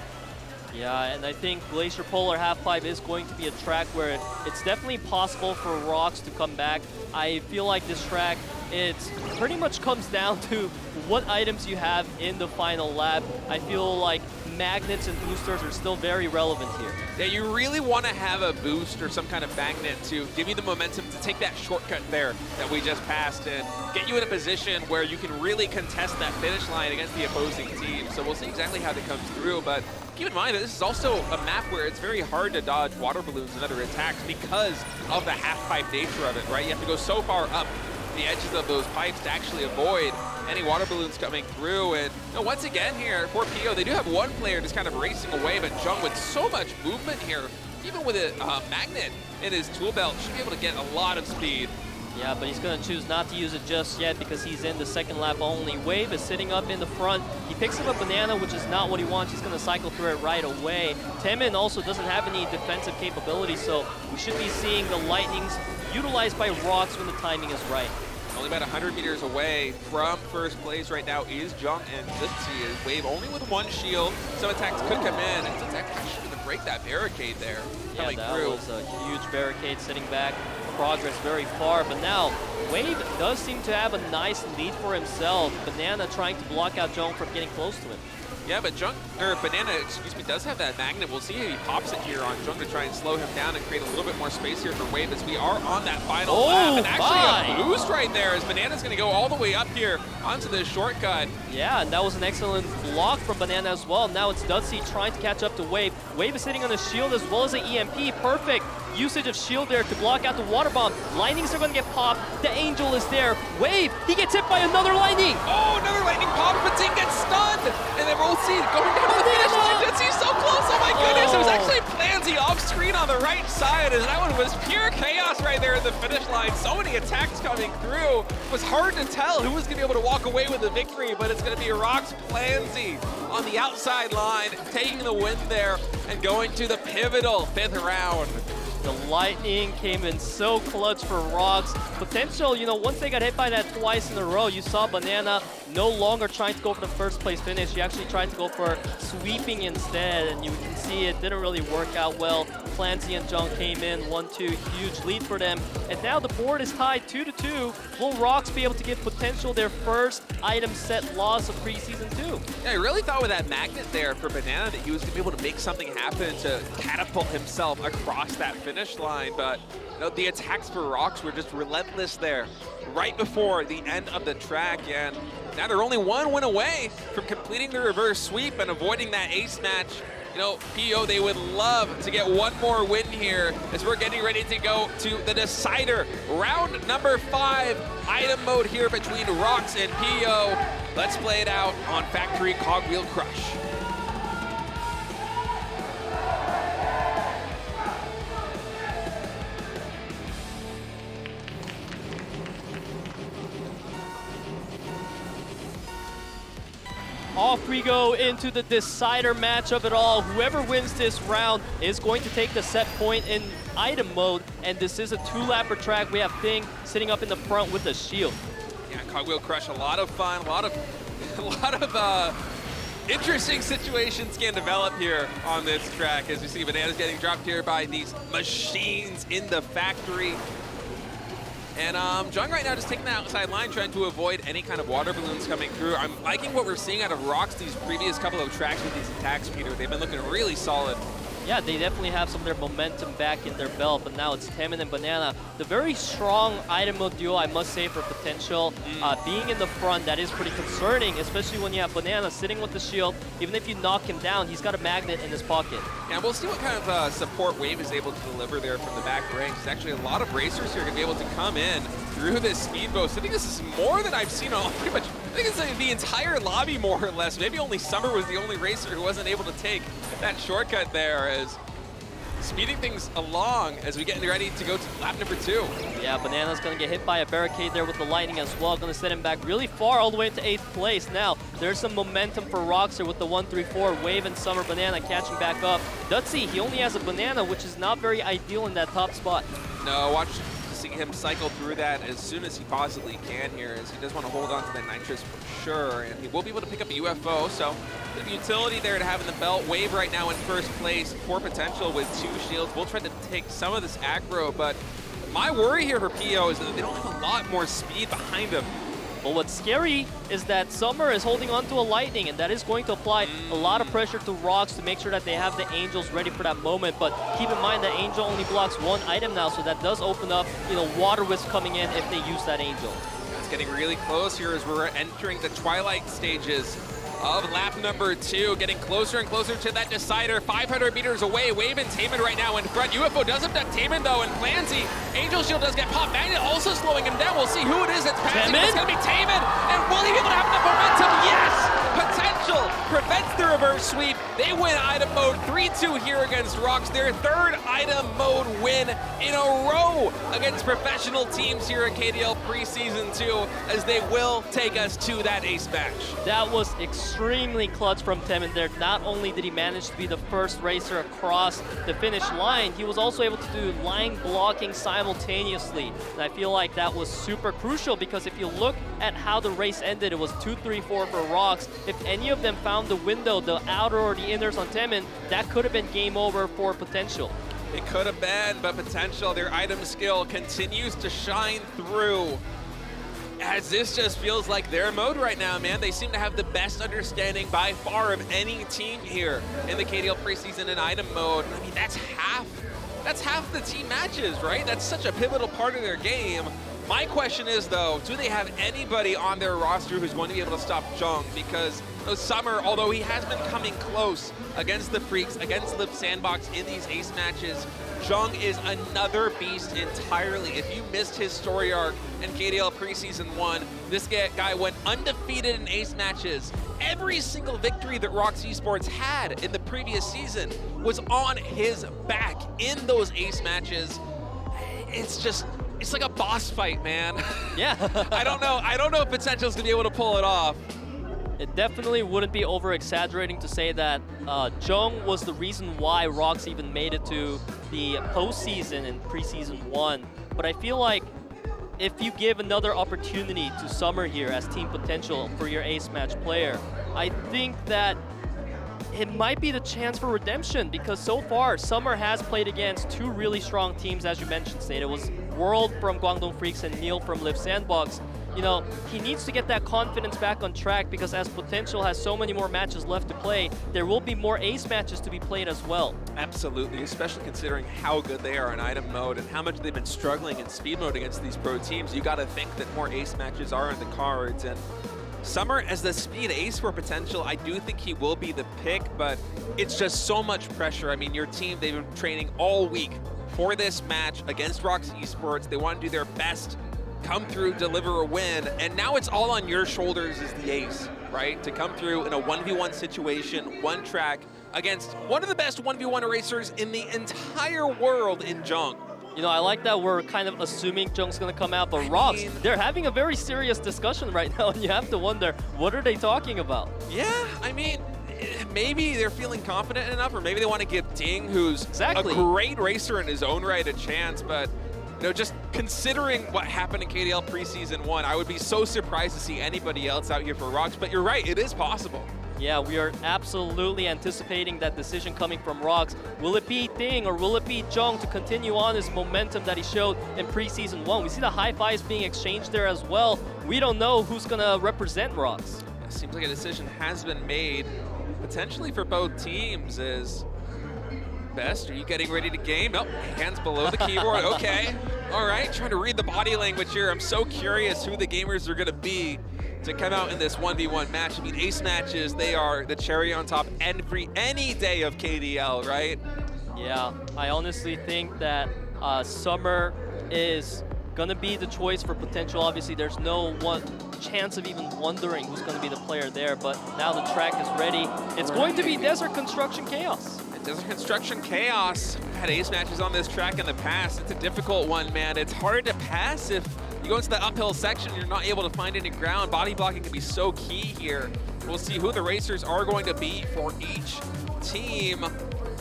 Yeah, and I think Glacier Polar Half-Pipe is going to be a track where it's definitely possible for ROX to come back. I feel like this track, it pretty much comes down to what items you have in the final lap. I feel like magnets and boosters are still very relevant here. Yeah, you really want to have a boost or some kind of magnet to give you the momentum to take that shortcut there that we just passed and get you in a position where you can really contest that finish line against the opposing team. So we'll see exactly how that comes through, but keep in mind that this is also a map where it's very hard to dodge water balloons and other attacks because of the half-pipe nature of it, right? You have to go so far up the edges of those pipes to actually avoid any water balloons coming through. And once again here for PO, they do have one player just kind of racing away, but Jung with so much movement here, even with a magnet in his tool belt, should be able to get a lot of speed. Yeah, but he's going to choose not to use it just yet because he's in the second lap only. Wave is sitting up in the front. He picks up a banana, which is not what he wants. He's going to cycle through it right away. Taemin also doesn't have any defensive capability, so we should be seeing the lightnings utilized by ROX when the timing is right. Only about 100 meters away from first place right now is Jung, and Lipsy is Wave only with 1 shield. Some attacks could come in, and it's actually going to break that barricade there. Yeah, that was a huge barricade sitting back. Progress very far, but now Wave does seem to have a nice lead for himself. Banana trying to block out Jung from getting close to him. Yeah, but Banana, does have that magnet. We'll see if he pops it here on Jung to try and slow him down and create a little bit more space here for Wave as we are on that final lap. And actually a boost right there as Banana's going to go all the way up here onto this shortcut. Yeah, and that was an excellent block from Banana as well. Now it's Dudsy trying to catch up to Wave. Wave is sitting on a shield as well as an EMP. Perfect usage of shield there to block out the water bomb. Lightnings are going to get popped. The Angel is there. Wave, he gets hit by another lightning. Oh, another lightning pop, but Ting gets stunned. And then we'll see going down to the finish line. Dudsy so close. Oh my goodness. It was actually Plansy off screen on the right side, as that one was pure chaos right there at the finish line. So many attacks coming through. It was hard to tell who was going to be able to walk away with the victory, but it's going to be ROX Plansy on the outside line, taking the win there and going to the pivotal 5th round. The lightning came in so clutch for ROX. Potential, once they got hit by that twice in a row, you saw Banana no longer trying to go for the first place finish. He actually tried to go for sweeping instead, and you can see it didn't really work out well. Clancy and Jung came in, 1-2, huge lead for them. And now the board is tied 2-2. Will ROX be able to give Potential their first item set loss of preseason 2? Yeah, I really thought with that magnet there for Banana that he was going to be able to make something happen to catapult himself across that finish line, but you know, the attacks for ROX were just relentless there right before the end of the track, and now they're only one win away from completing the reverse sweep and avoiding that ace match. You know, PO, they would love to get one more win here as we're getting ready to go to the decider. Round number 5, item mode here between ROX and PO. Let's play it out on Factory Cogwheel Crush. Off we go into the decider match of it all. Whoever wins this round is going to take the set point in item mode, and this is a 2-lapper track. We have Ding sitting up in the front with a shield. Yeah, Cogwheel Crush, a lot of fun, a lot of interesting situations can develop here on this track as we see Bananas getting dropped here by these machines in the factory. And Jung right now just taking the outside line, trying to avoid any kind of water balloons coming through. I'm liking what we're seeing out of ROX these previous couple of tracks with these attacks, Peter. They've been looking really solid. Yeah, they definitely have some of their momentum back in their belt, but now it's Temin and Banana. The very strong item mode duo, I must say, for Potential. Being in the front, that is pretty concerning, especially when you have Banana sitting with the shield. Even if you knock him down, he's got a magnet in his pocket. Yeah, we'll see what kind of support Wave is able to deliver there from the back ranks. There's actually a lot of racers here going to be able to come in through this speed boost. I think this is more than I've seen on pretty much, I think it's like the entire lobby more or less. Maybe only Summer was the only racer who wasn't able to take that shortcut there, as speeding things along as we get ready to go to lap number 2. Yeah, Banana's going to get hit by a barricade there with the lightning as well. Going to send him back really far, all the way into 8th place. Now, there's some momentum for ROX with the 1-3-4. Wave and Summer, Banana catching back up. Dutsy, he only has a Banana, which is not very ideal in that top spot. No, watch see him cycle through that as soon as he possibly can here, as he does want to hold on to the nitrous for sure, and he will be able to pick up a UFO, so the utility there to have in the belt. Wave right now in first place for Potential with 2 shields. We'll try to take some of this aggro, but my worry here for PO is that they don't have a lot more speed behind them. But what's scary is that Summer is holding on to a lightning, and that is going to apply a lot of pressure to ROX to make sure that they have the Angels ready for that moment. But keep in mind that Angel only blocks 1 item now, so that does open up, you know, Water Wisp coming in if they use that Angel. It's getting really close here as we're entering the twilight stages of lap number 2, getting closer and closer to that decider. 500 meters away, Wave and Taman right now in front. UFO does abduct Taman though, and Clancy, Angel Shield does get popped. Magnet also slowing him down. We'll see who it is that's passing. It's gonna be Taman, and will he be able to have enough momentum? Yes! Potential prevents the reverse sweep. They win item mode 3-2 here against ROX. Their 3rd item mode win in a row against professional teams here at KDL Preseason 2, as they will take us to that ace match. That was extremely clutch from Temin there. Not only did he manage to be the first racer across the finish line, he was also able to do line blocking simultaneously. And I feel like that was super crucial, because if you look at how the race ended, it was 2-3-4 for ROX. If any of them found the window, the outer or the inners on Temin, that could have been game over for Potential. It could have been, but Potential, their item skill continues to shine through, as this just feels like their mode right now, man. They seem to have the best understanding by far of any team here in the KDL Preseason in item mode. I mean, that's half the team matches, right? That's such a pivotal part of their game. My question is, though, do they have anybody on their roster who's going to be able to stop Jung? Because Summer, although he has been coming close against the Freaks, against Lip Sandbox in these ace matches, Jung is another beast entirely. If you missed his story arc in KDL Preseason 1, this guy went undefeated in ace matches. Every single victory that ROX Esports had in the previous season was on his back in those ace matches. It's like a boss fight, man. Yeah. I don't know if Potential's gonna be able to pull it off. It definitely wouldn't be over-exaggerating to say that Jung was the reason why ROX even made it to the postseason in Preseason 1. But I feel like if you give another opportunity to Summer here as team potential for your ace match player, I think that it might be the chance for redemption, because so far Summer has played against two really strong teams, as you mentioned, State. It was World from Guangdong Freaks and Neil from Live Sandbox. You know, he needs to get that confidence back on track, because as Potential has so many more matches left to play, there will be more ace matches to be played as well. Absolutely, especially considering how good they are in item mode and how much they've been struggling in speed mode against these pro teams. You got to think that more ace matches are in the cards, and Summer as the speed ace for Potential, I do think he will be the pick, but it's just so much pressure. I mean, your team, they've been training all week for this match against ROX Esports. They want to do their best, come through, deliver a win, and now it's all on your shoulders as the ace, right? To come through in a 1v1 situation, one track, against one of the best 1v1 erasers in the entire world in Jung. You know, I like that we're kind of assuming Jung's going to come out, but ROX, they're having a very serious discussion right now, and you have to wonder, what are they talking about? Yeah, I mean, maybe they're feeling confident enough, or maybe they want to give Ding, who's a great racer in his own right, a chance, but you know, just considering what happened in KDL Preseason 1, I would be so surprised to see anybody else out here for ROX, but you're right, it is possible. Yeah, we are absolutely anticipating that decision coming from ROX. Will it be Ding or will it be Jung to continue on his momentum that he showed in Preseason 1? We see the high fives being exchanged there as well. We don't know who's going to represent ROX. It seems like a decision has been made, potentially for both teams. Is Best, are you getting ready to game? Oh, hands below the keyboard, okay. All right, trying to read the body language here. I'm so curious who the gamers are gonna be to come out in this 1v1 match. I mean, ace matches, they are the cherry on top any day of KDL, right? Yeah, I honestly think that Summer is gonna be the choice for Potential. Obviously, there's no one chance of even wondering who's gonna be the player there, but now the track is ready. It's going to be Desert Construction Chaos. Desert Construction Chaos. I've had ace matches on this track in the past. It's a difficult one, man. It's hard to pass if you go into the uphill section and you're not able to find any ground. Body blocking can be so key here. We'll see who the racers are going to be for each team.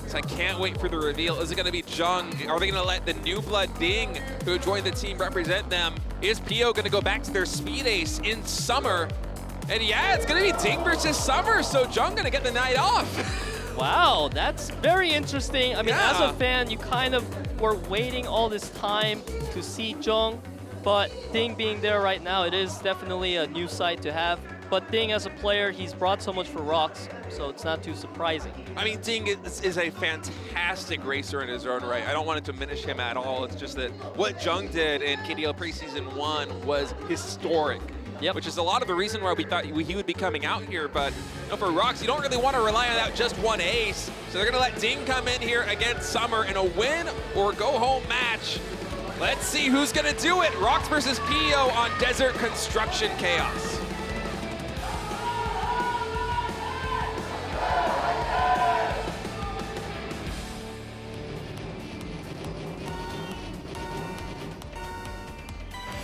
So I can't wait for the reveal. Is it going to be Jung? Are they going to let the new blood Ding, who joined the team, represent them? Is PO going to go back to their speed ace in Summer? And yeah, it's going to be Ding versus Summer, so Jung going to get the night off. Wow, that's very interesting. I mean, as a fan, you kind of were waiting all this time to see Jung, but Ding being there right now, it is definitely a new sight to have. But Ding, as a player, he's brought so much for ROX, so it's not too surprising. I mean, Ding is a fantastic racer in his own right. I don't want to diminish him at all. It's just that what Jung did in KDL Preseason 1 was historic. Yep. Which is a lot of the reason why we thought he would be coming out here. But you know, for ROX, you don't really want to rely on that just one ace. So they're going to let Ding come in here against Summer in a win or go home match. Let's see who's going to do it. ROX versus PO on Desert Construction Chaos.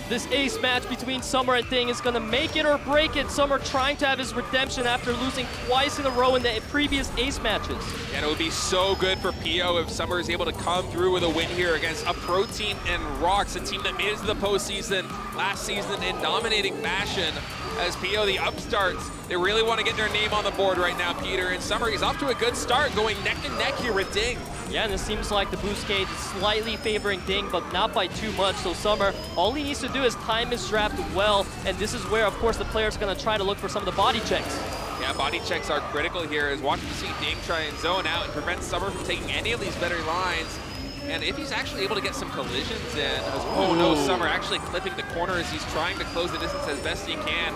This ace match between Summer and Ding is going to make it or break it. Summer trying to have his redemption after losing twice in a row in the previous ace matches. And it would be so good for PO if Summer is able to come through with a win here against a pro team and ROX, a team that made it to the postseason last season in dominating fashion. As PO, the upstarts, they really want to get their name on the board right now, Peter. And Summer, he's off to a good start, going neck and neck here with Ding. Yeah, and it seems like the boost gauge is slightly favoring Ding, but not by too much. So Summer, all he needs to do is time his draft well, and this is where, of course, the player's going to try to look for some of the body checks. Yeah, body checks are critical here, as watching to see Ding try and zone out and prevent Summer from taking any of these better lines. And if he's actually able to get some collisions in, oh no, Summer actually clipping the corner as he's trying to close the distance as best he can.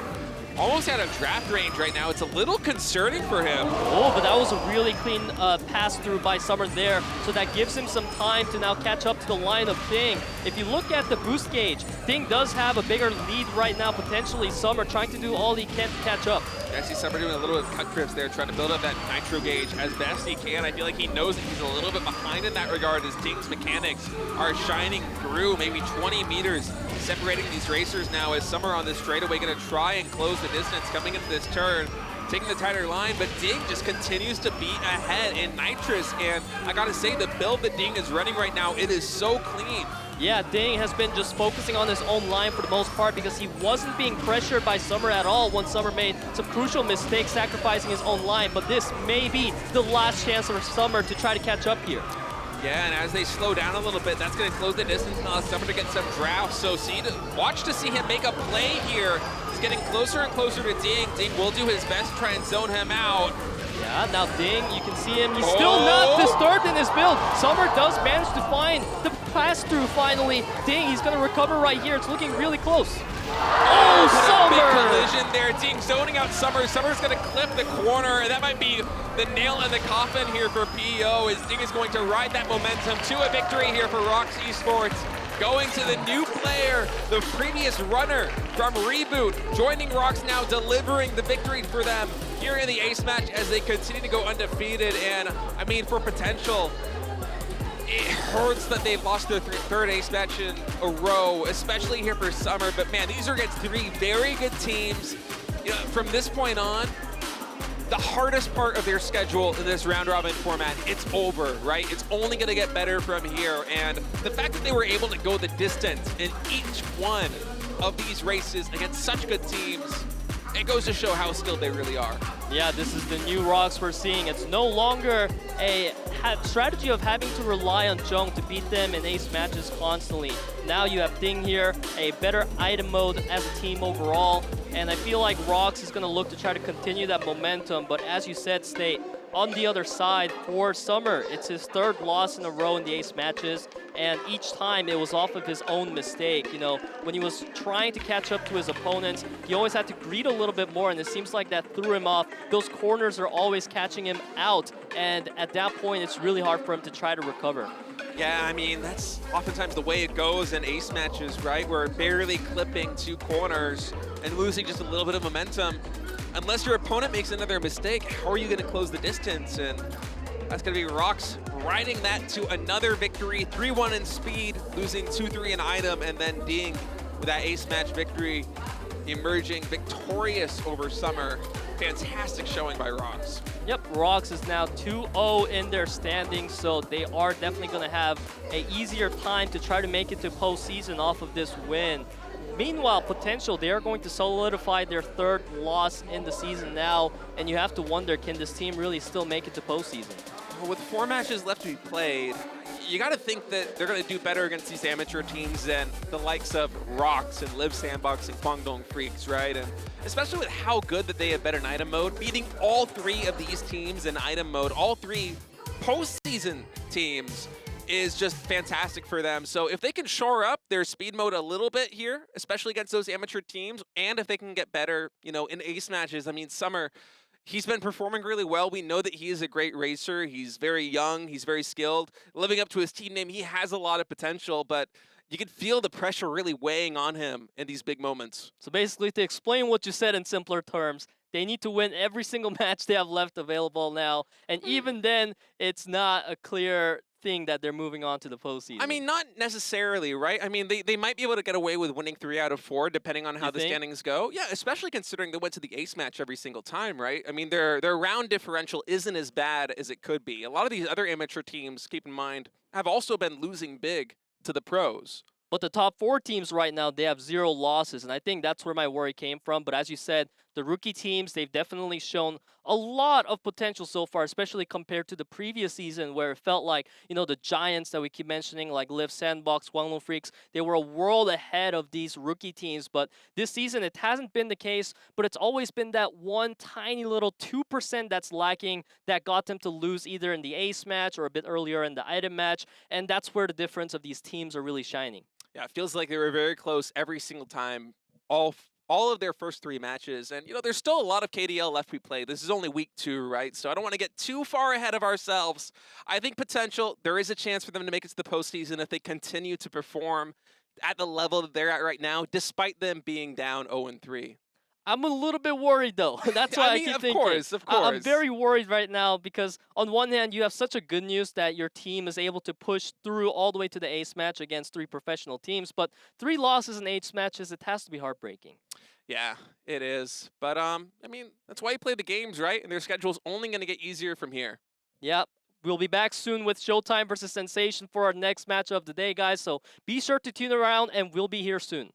Almost out of draft range right now. It's a little concerning for him. Oh, but that was a really clean pass through by Summer there. So that gives him some time to now catch up to the line of Ding. If you look at the boost gauge, Ding does have a bigger lead right now, potentially. Summer trying to do all he can to catch up. I see Summer doing a little bit of cut trips there, trying to build up that nitro gauge as best he can. I feel like he knows that he's a little bit behind in that regard as Ding's mechanics are shining through, maybe 20 meters separating these racers now, as Summer on this straightaway going to try and close the distance coming into this turn, taking the tighter line, but Ding just continues to be ahead in Nitrous. And I gotta say, the build that Ding is running right now, it is so clean. Yeah, DDING has been just focusing on his own line for the most part because he wasn't being pressured by Summer at all when Summer made some crucial mistakes sacrificing his own line, but this may be the last chance for Summer to try to catch up here. Yeah, and as they slow down a little bit, that's going to close the distance and allow Summer to get some drafts. So watch to see him make a play here. He's getting closer and closer to DDING. DDING will do his best to try and zone him out. Yeah, now DDING, you can see him. He's still not disturbed in his build. Summer does manage to find the pass-through finally. DDING, he's going to recover right here. It's looking really close. Oh, Summer! Big collision there. DDING zoning out Summer. Summer's going to clip the corner, and that might be the nail in the coffin here for PEO, as DDING is going to ride that momentum to a victory here for ROX Esports. Going to the new player, the previous runner from Reboot, joining ROX now, delivering the victory for them here in the ace match as they continue to go undefeated. And I mean, for potential, it hurts that they've lost their third ace match in a row, especially here for Summer. But man, these are against three very good teams. You know, from this point on, the hardest part of their schedule in this round robin format, it's over, right? It's only gonna get better from here. And the fact that they were able to go the distance in each one of these races against such good teams, it goes to show how skilled they really are. Yeah, this is the new ROX we're seeing. It's no longer a strategy of having to rely on Jung to beat them in ace matches constantly. Now you have DDING here, a better item mode as a team overall, and I feel like ROX is going to look to try to continue that momentum, but as you said, State, on the other side for Summer, it's his third loss in a row in the ace matches, and each time it was off of his own mistake. You know, when he was trying to catch up to his opponents, he always had to greet a little bit more, and it seems like that threw him off. Those corners are always catching him out, and at that point, it's really hard for him to try to recover. Yeah, I mean, that's oftentimes the way it goes in ace matches, right? We're barely clipping two corners and losing just a little bit of momentum. Unless your opponent makes another mistake, how are you going to close the distance? And that's going to be ROX riding that to another victory, 3-1 in speed, losing 2-3 in item, and then DDING with that ace match victory, emerging victorious over Summer. Fantastic showing by ROX. Yep, ROX is now 2-0 in their standings, so they are definitely going to have an easier time to try to make it to postseason off of this win. Meanwhile, Potential, they are going to solidify their third loss in the season now, and you have to wonder, can this team really still make it to postseason? Well, with 4 matches left to be played, you got to think that they're going to do better against these amateur teams than the likes of ROX and Live Sandbox and Guangdong Freaks, right? And especially with how good that they have been in item mode, beating all 3 of these teams in item mode, all 3 postseason teams, is just fantastic for them. So if they can shore up their speed mode a little bit here, especially against those amateur teams, and if they can get better, you know, in ace matches, I mean, Summer, he's been performing really well. We know that he is a great racer. He's very young. He's very skilled. Living up to his team name, he has a lot of potential, but you can feel the pressure really weighing on him in these big moments. So basically, to explain what you said in simpler terms, they need to win every single match they have left available now. And even then, it's not a clear thing that they're moving on to the postseason. I mean, not necessarily, right? I mean, they might be able to get away with winning 3 out of 4, depending on how the standings go. Yeah, especially considering they went to the ace match every single time, right? I mean, their round differential isn't as bad as it could be. A lot of these other amateur teams, keep in mind, have also been losing big to the pros. But the top 4 teams right now, they have 0 losses, and I think that's where my worry came from. But as you said, the rookie teams, they've definitely shown a lot of potential so far, especially compared to the previous season where it felt like, you know, the giants that we keep mentioning, like Live Sandbox, Guangdong Freaks, they were a world ahead of these rookie teams. But this season, it hasn't been the case, but it's always been that one tiny little 2% that's lacking that got them to lose either in the ace match or a bit earlier in the item match, and that's where the difference of these teams are really shining. Yeah, it feels like they were very close every single time, all of their first 3 matches. And, you know, there's still a lot of KDL left to be played. This is only week 2, right? So I don't want to get too far ahead of ourselves. I think Potential, there is a chance for them to make it to the postseason if they continue to perform at the level that they're at right now, despite them being down 0-3. I'm a little bit worried, though. That's why I keep thinking. Of course. I'm very worried right now because on one hand, you have such a good news that your team is able to push through all the way to the ace match against 3 professional teams, but 3 losses in ace matches, it has to be heartbreaking. Yeah, it is. But, I mean, that's why you play the games, right? And their schedule's only going to get easier from here. Yep. We'll be back soon with Showtime versus Sensation for our next match of the day, guys. So be sure to tune around, and we'll be here soon.